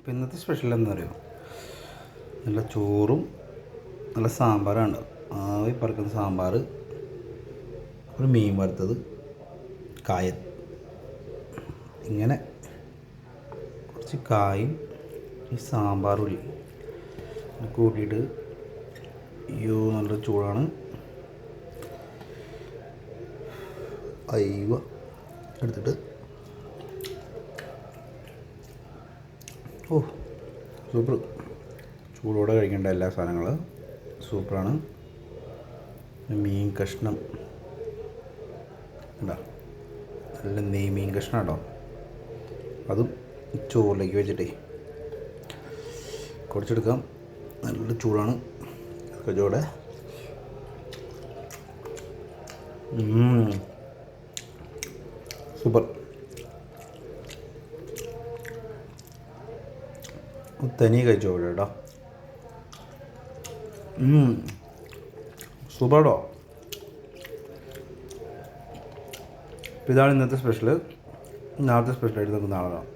അപ്പോൾ ഇന്നത്തെ സ്പെഷ്യൽ എന്താ പറയുക, നല്ല ചോറും നല്ല സാമ്പാറാണ്. ആവി പറക്കുന്ന സാമ്പാർ, ഒരു മീൻ വറുത്തത്, കായൻ. ഇങ്ങനെ കുറച്ച് കായും ഈ സാമ്പാറുള്ളി കൂട്ടിയിട്ട് അയ്യോ നല്ല ചൂടാണ്. അയ്യോ എടുത്തിട്ട് ഓ സൂപ്പർ. ചൂടോടെ കഴിക്കേണ്ട എല്ലാ സാധനങ്ങളും സൂപ്പറാണ്. മീൻ കഷ്ണം ഉണ്ടോ, നല്ല നെയ്മീൻ കഷ്ണം കേട്ടോ. അതും ചോറിലേക്ക് വെച്ചിട്ടേ കുറച്ചെടുക്കാം. നല്ല ചൂടാണ് കജോടെ. സൂപ്പർ. തനി കഴിച്ചോളൂ കേട്ടോ. സൂപ്പർ കേട്ടോ. ഇതാണ് ഇന്നത്തെ സ്പെഷ്യൽ. നാളത്തെ സ്പെഷ്യലായിട്ട് നമുക്ക് നാളെ കാണാം.